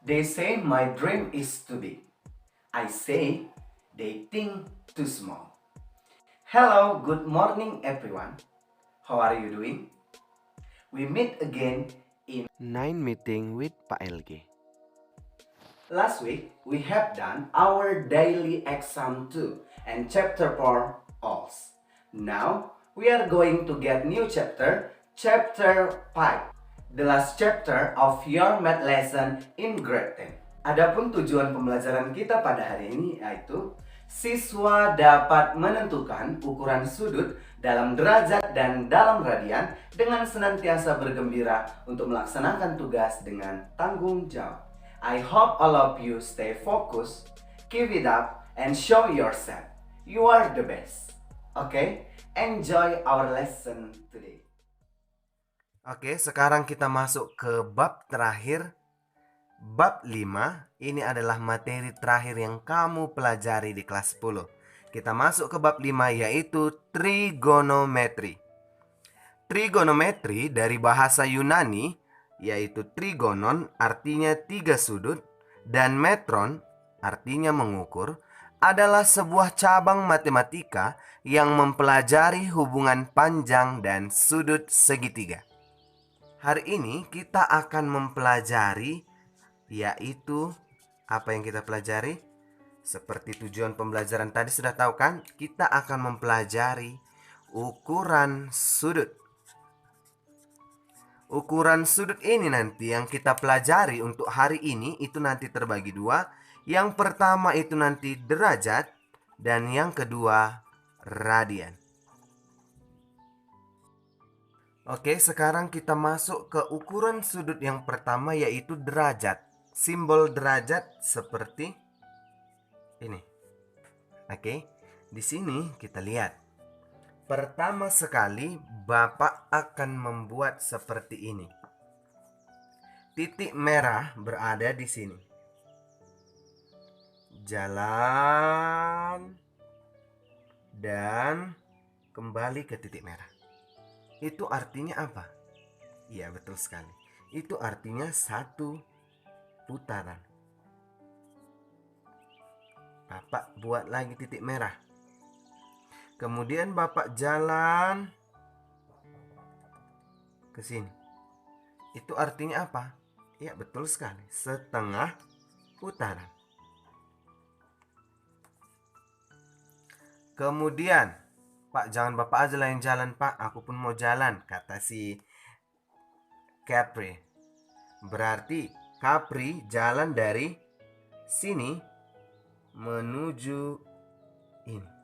They say my dream is too big. I say they think too small. Hello, good morning everyone. How are you doing? We meet again in Nine meeting with Pak LG. last week we have done our daily exam 2 and chapter 4 also. Now we are going to get new chapter 5. The last chapter of your math lesson in grade 10. Adapun tujuan pembelajaran kita pada hari ini yaitu siswa dapat menentukan ukuran sudut dalam derajat dan dalam radian dengan senantiasa bergembira untuk melaksanakan tugas dengan tanggung jawab. I hope all of you stay focused, keep it up, and show yourself. You are the best. Okay? Enjoy our lesson today. Oke, sekarang kita masuk ke bab terakhir. Bab 5, ini adalah materi terakhir yang kamu pelajari di kelas 10. Kita masuk ke bab 5 yaitu trigonometri. Trigonometri dari bahasa Yunani yaitu trigonon artinya 3 sudut dan metron artinya mengukur adalah sebuah cabang matematika yang mempelajari hubungan panjang dan sudut segitiga. Hari ini kita akan mempelajari yaitu apa yang kita pelajari? Seperti tujuan pembelajaran tadi sudah tahu kan? Kita akan mempelajari ukuran sudut. Ukuran sudut ini nanti yang kita pelajari untuk hari ini itu nanti terbagi dua. Yang pertama itu nanti derajat dan yang kedua radian. Oke, sekarang kita masuk ke ukuran sudut yang pertama yaitu derajat. Simbol derajat seperti ini. Oke, di sini kita lihat. Pertama sekali, Bapak akan membuat seperti ini. Titik merah berada di sini. Jalan dan kembali ke titik merah. Itu artinya apa? Iya, betul sekali. Itu artinya satu putaran. Bapak buat lagi titik merah. Kemudian Bapak jalan ke sini. Itu artinya apa? Ya, betul sekali. Setengah putaran. Kemudian, Pak, jangan Bapak aja lah yang jalan, Pak. Aku pun mau jalan, kata si Capri. Berarti Capri jalan dari sini menuju ini.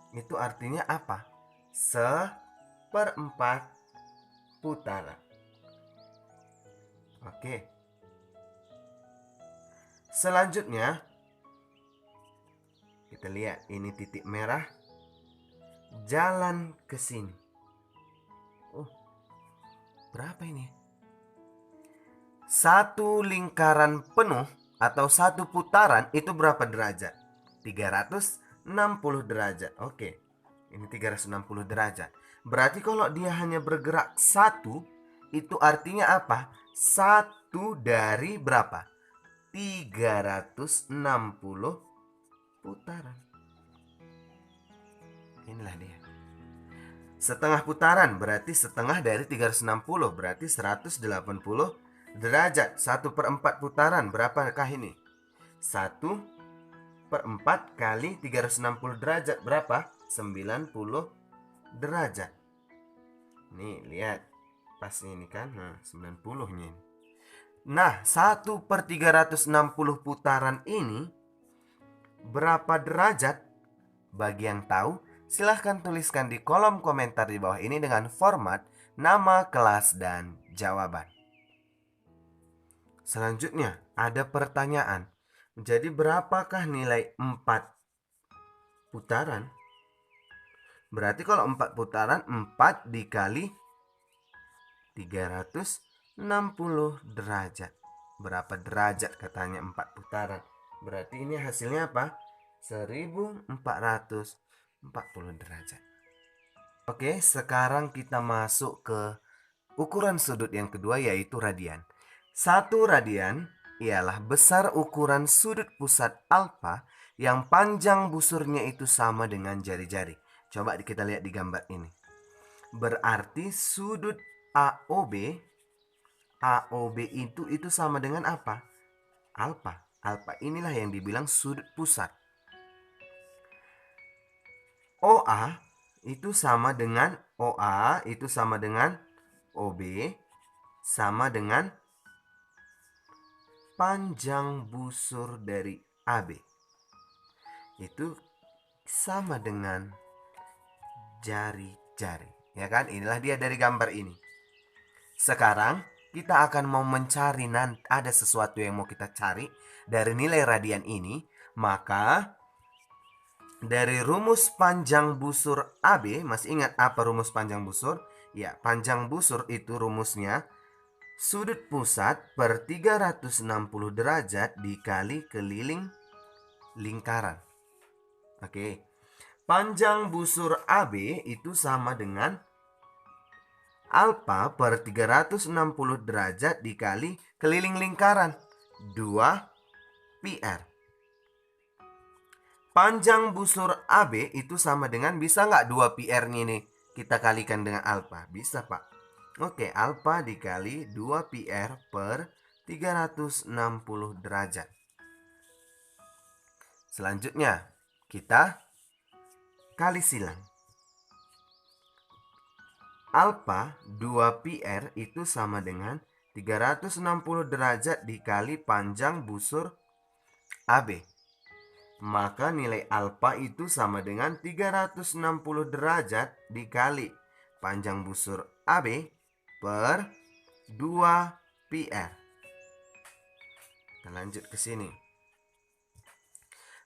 Itu artinya apa? Seperempat putaran. Oke. Selanjutnya kita lihat ini titik merah. Jalan ke sini. Oh, berapa ini? Satu lingkaran penuh atau satu putaran itu berapa derajat? 360 derajat. Oke, ini 360 derajat. Berarti kalau dia hanya bergerak satu, itu artinya apa? Satu dari berapa? 360 putaran. Inilah dia. Setengah putaran berarti setengah dari 360 berarti 180 derajat. 1/4 putaran berapakah ini? 1/4 kali 360 derajat berapa? 90 derajat. Nih lihat, pas ini kan, nah 90-nya ini. Nah, 1/360 putaran ini berapa derajat? Bagi yang tahu, silahkan tuliskan di kolom komentar di bawah ini dengan format nama, kelas, dan jawaban. Selanjutnya, ada pertanyaan. Jadi berapakah nilai 4 putaran? Berarti kalau 4 putaran, 4 dikali 360 derajat. Berapa derajat katanya 4 putaran? Berarti ini hasilnya apa? 1440 derajat. Oke, sekarang kita masuk ke ukuran sudut yang kedua yaitu radian. 1 radian ialah besar ukuran sudut pusat alfa yang panjang busurnya itu sama dengan jari-jari. Coba kita lihat di gambar ini. Berarti sudut AOB itu sama dengan apa? Alfa. Alfa inilah yang dibilang sudut pusat. OA itu sama dengan OB sama dengan panjang busur dari AB. Itu sama dengan jari-jari. Ya kan? Inilah dia dari gambar ini. Sekarang kita akan mau mencari, ada sesuatu yang mau kita cari dari nilai radian ini. Maka dari rumus panjang busur AB, masih ingat apa rumus panjang busur? Ya, panjang busur itu rumusnya sudut pusat per 360 derajat dikali keliling lingkaran. Oke. Panjang busur AB itu sama dengan alfa per 360 derajat dikali keliling lingkaran 2 PR. Panjang busur AB itu sama dengan, bisa nggak 2 PR ini kita kalikan dengan alfa? Bisa, Pak. Oke, alfa dikali 2 PR per 360 derajat. Selanjutnya, kita kali silang. Alfa 2 PR itu sama dengan 360 derajat dikali panjang busur AB. Maka nilai alfa itu sama dengan 360 derajat dikali panjang busur AB per 2 PR. Kita lanjut ke sini.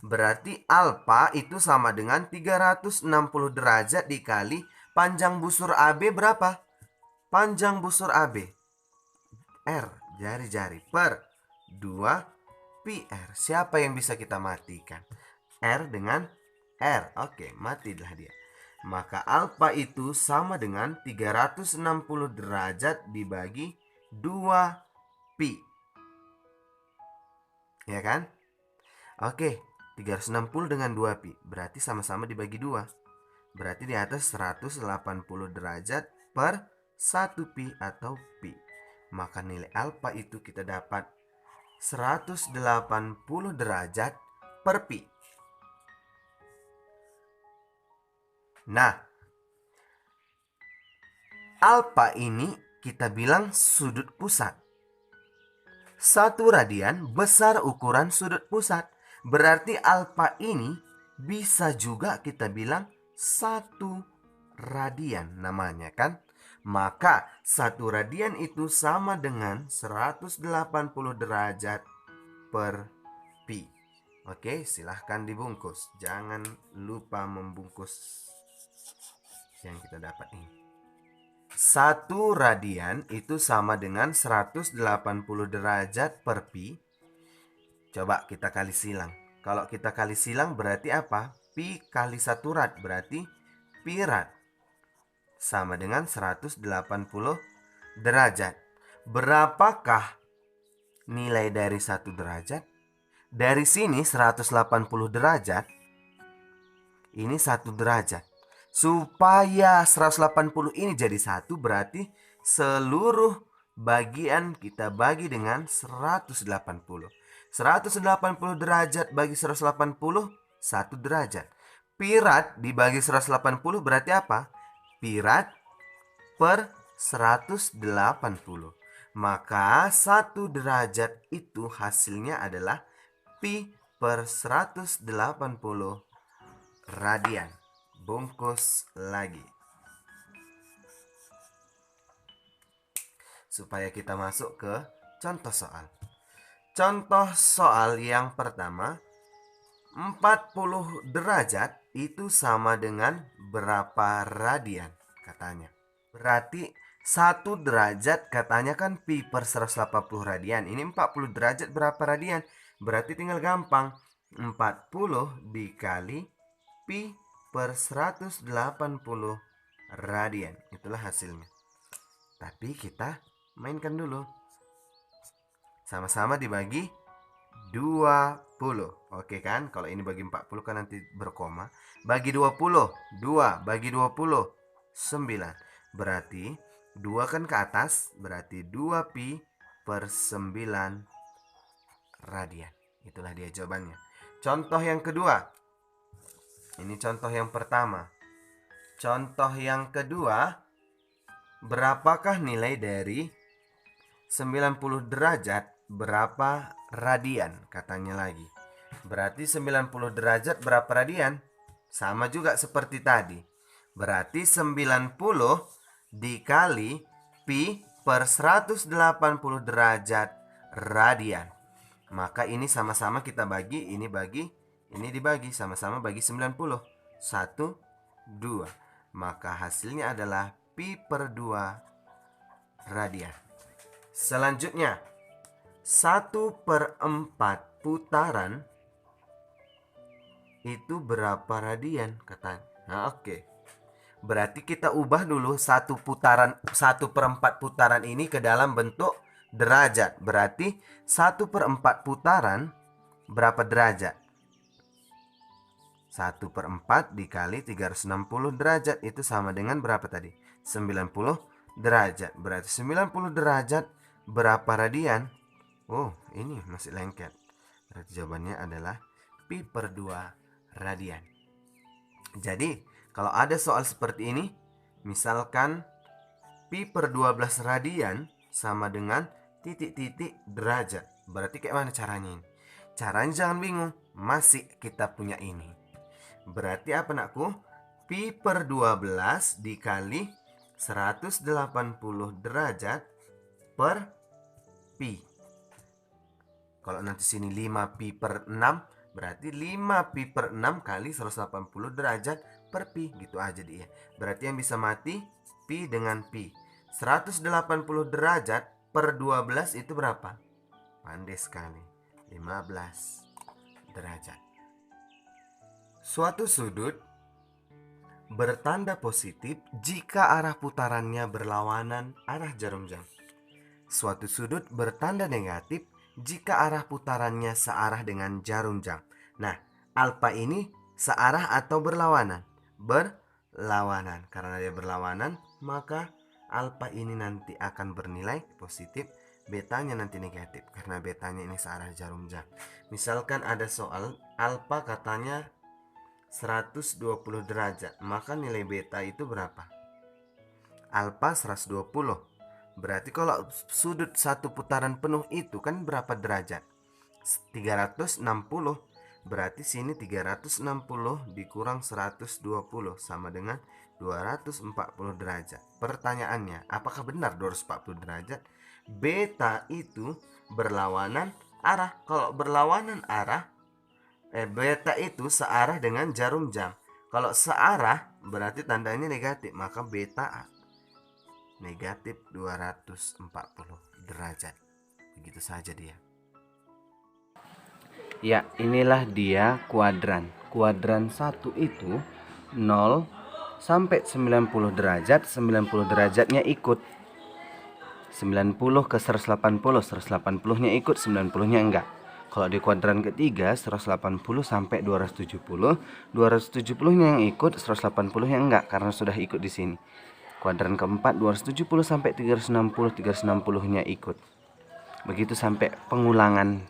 Berarti alfa itu sama dengan 360 derajat dikali panjang busur AB berapa? Panjang busur AB R, jari-jari, per 2 PR. Siapa yang bisa kita matikan? R dengan R. Oke, matilah dia. Maka alfa itu sama dengan 360 derajat dibagi 2 pi. Ya kan? Oke, 360 dengan 2 pi. Berarti sama-sama dibagi 2. Berarti di atas 180 derajat per 1 pi atau pi. Maka nilai alfa itu kita dapat 180 derajat per pi. Nah, alfa ini kita bilang sudut pusat. 1 radian besar ukuran sudut pusat. Berarti alfa ini bisa juga kita bilang 1 radian namanya kan. Maka 1 radian itu sama dengan 180 derajat per pi. Oke, silahkan dibungkus. Jangan lupa membungkus yang kita dapat ini. 1 radian itu sama dengan 180 derajat per pi. Coba kita kali silang. Kalau kita kali silang berarti apa? Pi kali 1 rad berarti pi rad. Sama dengan 180 derajat. Berapakah nilai dari 1 derajat? Dari sini 180 derajat. Ini 1 derajat. Supaya 180 ini jadi 1 berarti seluruh bagian kita bagi dengan 180. 180 derajat bagi 180, 1 derajat. Pi rad dibagi 180 berarti apa? Pi rad per 180. Maka 1 derajat itu hasilnya adalah pi per 180 radian. Bungkus lagi. Supaya kita masuk ke contoh soal. Contoh soal yang pertama, 40 derajat itu sama dengan berapa radian katanya. Berarti 1 derajat katanya kan pi per 180 radian. Ini 40 derajat berapa radian? Berarti tinggal gampang. 40 dikali pi per 180 radian. Itulah hasilnya. Tapi kita mainkan dulu. Sama-sama dibagi 20. Oke kan? Kalau ini bagi 40 kan nanti berkoma. Bagi 20, 2 bagi 20, 9. Berarti 2 kan ke atas, berarti 2pi per 9 radian. Itulah dia jawabannya. Contoh yang kedua. Ini contoh yang pertama. Contoh yang kedua, berapakah nilai dari 90 derajat berapa radian? Katanya lagi. Berarti 90 derajat berapa radian? Sama juga seperti tadi. Berarti 90 dikali pi per 180 derajat radian. Maka ini sama-sama kita bagi, ini dibagi, sama-sama bagi 90. 1, 2. Maka hasilnya adalah pi per 2 radian. Selanjutnya, 1/4 putaran itu berapa radian katanya. Nah, oke. Berarti kita ubah dulu 1/4 putaran ini ke dalam bentuk derajat. Berarti 1/4 putaran berapa derajat? 1/4 dikali 360 derajat itu sama dengan berapa tadi? 90 derajat. Berarti 90 derajat berapa radian? Oh, ini masih lengket. Berarti jawabannya adalah pi per 2 radian. Jadi, kalau ada soal seperti ini, misalkan pi per 12 radian sama dengan titik-titik derajat. Berarti kayak mana caranya ini? Caranya jangan bingung, masih kita punya ini. Berarti apa nakku? Pi per 12 dikali 180 derajat per pi. Kalau nanti sini 5 pi per 6, berarti 5 pi per 6 kali 180 derajat per pi. Gitu aja dia. Berarti yang bisa mati pi dengan pi. 180 derajat per 12 itu berapa? Pandai sekali. 15 derajat. Suatu sudut bertanda positif jika arah putarannya berlawanan arah jarum jam. Suatu sudut bertanda negatif jika arah putarannya searah dengan jarum jam. Nah, alfa ini searah atau berlawanan? Berlawanan. Karena dia berlawanan, maka alfa ini nanti akan bernilai positif, betanya nanti negatif. Karena betanya ini searah jarum jam. Misalkan ada soal alfa katanya 120 derajat, maka nilai beta itu berapa? Alfa 120. Berarti kalau sudut satu putaran penuh itu kan berapa derajat? 360. Berarti sini 360 dikurang 120 sama dengan 240 derajat. Pertanyaannya, apakah benar 240 derajat? Beta itu berlawanan arah. Kalau berlawanan arah, beta itu searah dengan jarum jam. Kalau searah berarti tandanya negatif, maka beta negatif 240 derajat. Begitu saja dia. Ya, inilah dia kuadran. Kuadran 1 itu 0 sampai 90 derajat. 90 derajatnya ikut. 90 ke 180, 180-nya ikut, 90-nya enggak. Kalau di kuadran ketiga 180 sampai 270, 270-nya yang ikut, 180-nya enggak karena sudah ikut di sini. Kuadran keempat 270 sampai 360, 360-nya ikut. Begitu sampai pengulangan.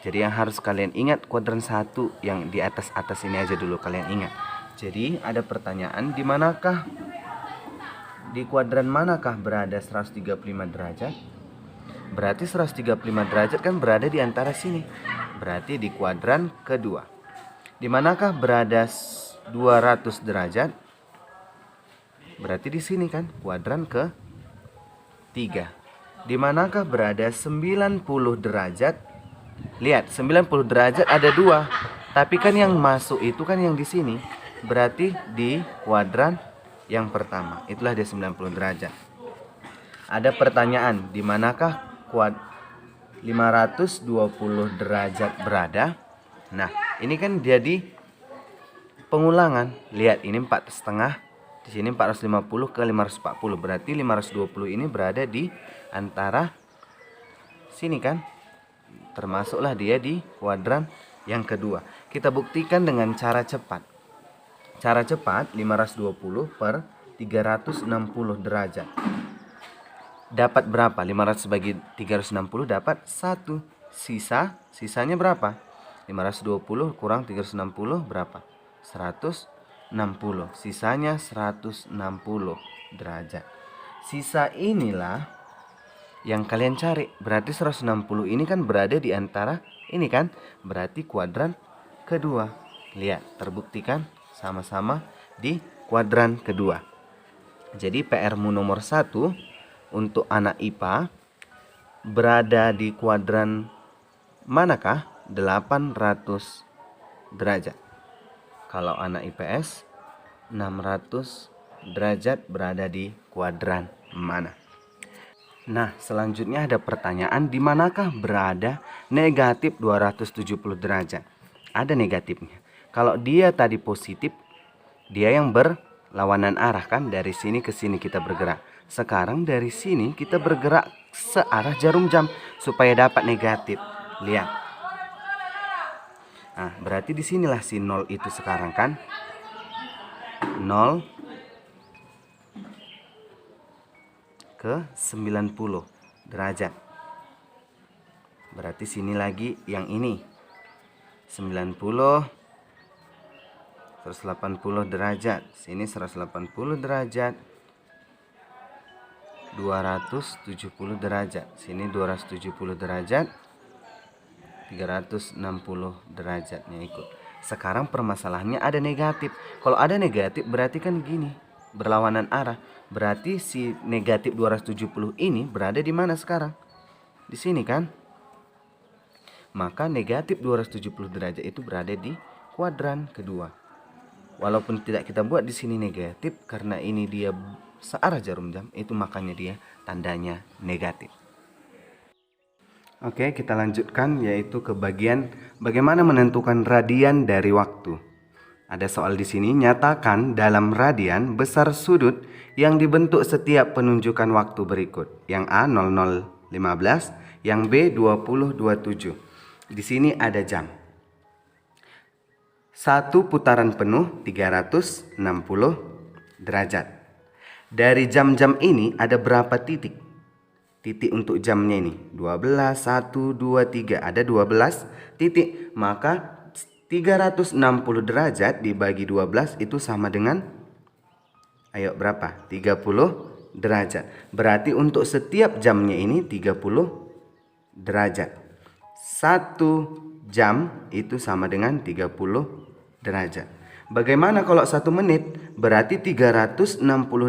Jadi yang harus kalian ingat kuadran 1 yang di atas-atas ini aja dulu kalian ingat. Jadi ada pertanyaan, di kuadran manakah berada 135 derajat? Berarti 135 derajat kan berada di antara sini. Berarti di kuadran kedua. Di manakah berada 200 derajat? Berarti di sini kan kuadran ke-3. Di manakah berada 90 derajat? Lihat, 90 derajat ada 2. Tapi kan yang masuk itu kan yang di sini. Berarti di kuadran yang pertama. Itulah dia 90 derajat. Ada pertanyaan, di manakah 520 derajat berada? Nah, ini kan jadi pengulangan. Lihat, ini 4,5. Di sini 450 ke 540. Berarti 520 ini berada di antara sini kan. Termasuklah dia di kuadran yang kedua. Kita buktikan dengan cara cepat. Cara cepat 520 per 360 derajat. Dapat berapa? 500 bagi 360 dapat 1. Sisanya berapa? 520 kurang 360 berapa? 160. Sisanya 160 derajat. Sisa inilah yang kalian cari. Berarti 160 ini kan berada di antara ini kan. Berarti kuadran kedua. Lihat, terbuktikan sama-sama di kuadran kedua. Jadi PR-mu nomor 1 untuk anak IPA berada di kuadran manakah? 800 derajat. Kalau anak IPS 600 derajat berada di kuadran mana? Nah, selanjutnya ada pertanyaan, di manakah berada negatif 270 derajat? Ada negatifnya. Kalau dia tadi positif, dia yang berlawanan arah kan, dari sini ke sini kita bergerak. Sekarang dari sini kita bergerak searah jarum jam supaya dapat negatif. Lihat. Nah, berarti di sinilah si 0 itu sekarang kan. 0 ke 90 derajat. Berarti sini lagi yang ini 90 180 derajat. Sini 180 derajat. 270 derajat. Sini 270 derajat. 360 derajatnya ikut. Sekarang permasalahannya ada negatif. Kalau ada negatif berarti kan gini, berlawanan arah. Berarti si negatif 270 ini berada di mana sekarang? Di sini kan? Maka negatif 270 derajat itu berada di kuadran kedua. Walaupun tidak kita buat di sini negatif, karena ini dia searah jarum jam, itu makanya dia tandanya negatif. Oke, kita lanjutkan yaitu ke bagian bagaimana menentukan radian dari waktu. Ada soal di sini, nyatakan dalam radian besar sudut yang dibentuk setiap penunjukan waktu berikut. Yang A 0015, yang B 2027. Di sini ada jam. Satu putaran penuh 360 derajat. Dari jam-jam ini ada berapa titik? Titik untuk jamnya ini 12, 1, 2, 3. Ada 12 titik. Maka 360 derajat dibagi 12 itu sama dengan, ayo berapa? 30 derajat. Berarti untuk setiap jamnya ini 30 derajat. 1 jam itu sama dengan 30 derajat. Bagaimana kalau 1 menit? Berarti 360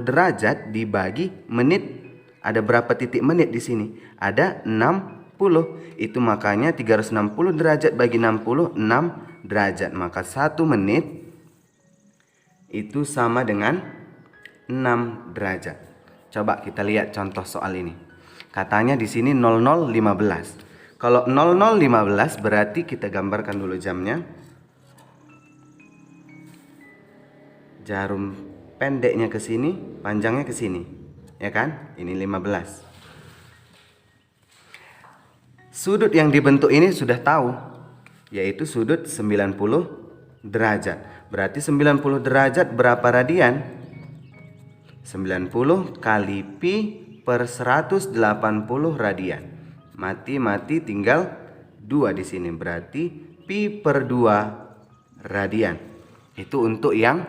derajat dibagi menit. Ada berapa titik menit di sini? Ada 60. Itu makanya 360 derajat bagi 60, 6 derajat. Maka 1 menit itu sama dengan 6 derajat. Coba kita lihat contoh soal ini. Katanya di sini 0015. Kalau 0015 berarti kita gambarkan dulu jamnya. Jarum pendeknya ke sini, panjangnya ke sini. Ya kan? Ini 15. Sudut yang dibentuk ini sudah tahu, yaitu sudut 90 derajat. Berarti 90 derajat berapa radian? 90 kali pi per 180 radian. Mati tinggal 2 di sini. Berarti pi per 2 radian. Itu untuk yang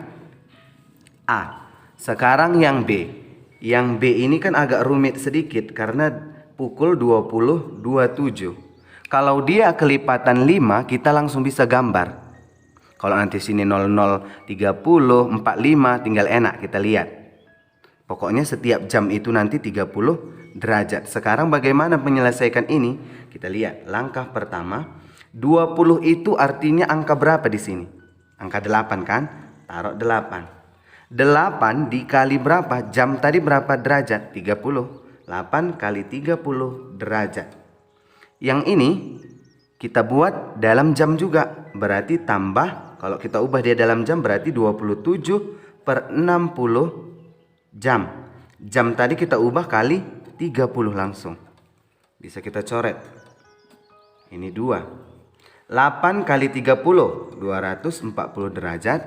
A. Sekarang yang B. Yang B ini kan agak rumit sedikit karena pukul 20.27. Kalau dia kelipatan 5, kita langsung bisa gambar. Kalau nanti sini 0030, 45 tinggal enak kita lihat. Pokoknya setiap jam itu nanti 30 derajat. Sekarang bagaimana menyelesaikan ini? Kita lihat langkah pertama. 20 itu artinya angka berapa di sini? Angka 8 kan? Taruh 8. 8 dikali berapa? Jam tadi berapa derajat? 30. 8 kali 30 derajat. Yang ini kita buat dalam jam juga. Berarti tambah, kalau kita ubah dia dalam jam berarti 27 per 60 jam. Jam tadi kita ubah kali 30 langsung. Bisa kita coret. Ini 2. 8 kali 30, 240 derajat.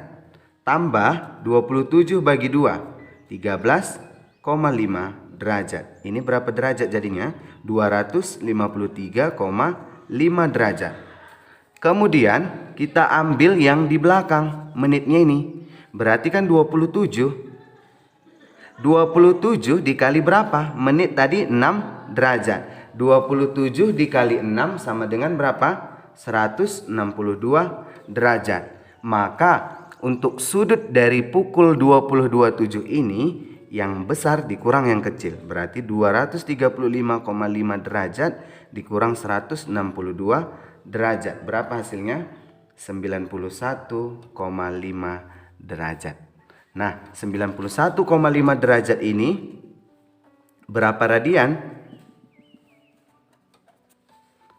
Tambah 27 bagi 2, 13,5 derajat. Ini berapa derajat jadinya? 253,5 derajat. Kemudian kita ambil yang di belakang, menitnya ini. Berarti kan 27. 27 dikali berapa? Menit tadi 6 derajat. 27 dikali 6 sama dengan berapa? 162 derajat. Maka untuk sudut dari pukul 20.27 ini, yang besar dikurang yang kecil. Berarti 235,5 derajat dikurang 162 derajat. Berapa hasilnya? 91,5 derajat. Nah, 91,5 derajat ini berapa radian?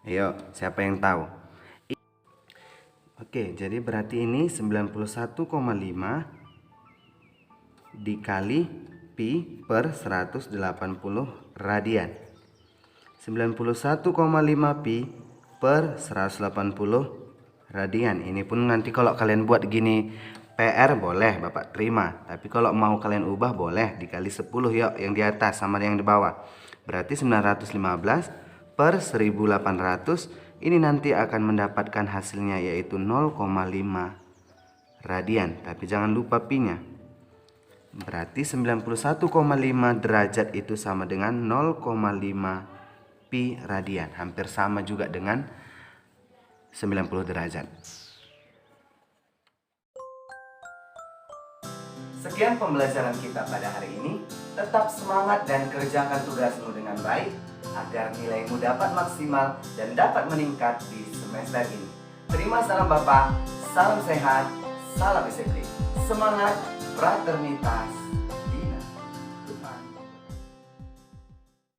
Ayo, siapa yang tahu? Oke, jadi berarti ini 91,5 dikali pi per 180 radian. 91,5 pi per 180 radian. Ini pun nanti kalau kalian buat gini PR boleh Bapak terima. Tapi kalau mau kalian ubah boleh dikali 10 yuk, yang di atas sama yang di bawah. Berarti 915 per 1800. Ini nanti akan mendapatkan hasilnya yaitu 0,5 radian. Tapi jangan lupa pi-nya. Berarti 91,5 derajat itu sama dengan 0,5 pi radian. Hampir sama juga dengan 90 derajat. Sekian pembelajaran kita pada hari ini. Tetap semangat dan kerjakan tugasmu dengan baik agar nilaimu dapat maksimal dan dapat meningkat di semester ini. Terima salam Bapak, salam sehat, salam disiplin. Semangat, fraternitas.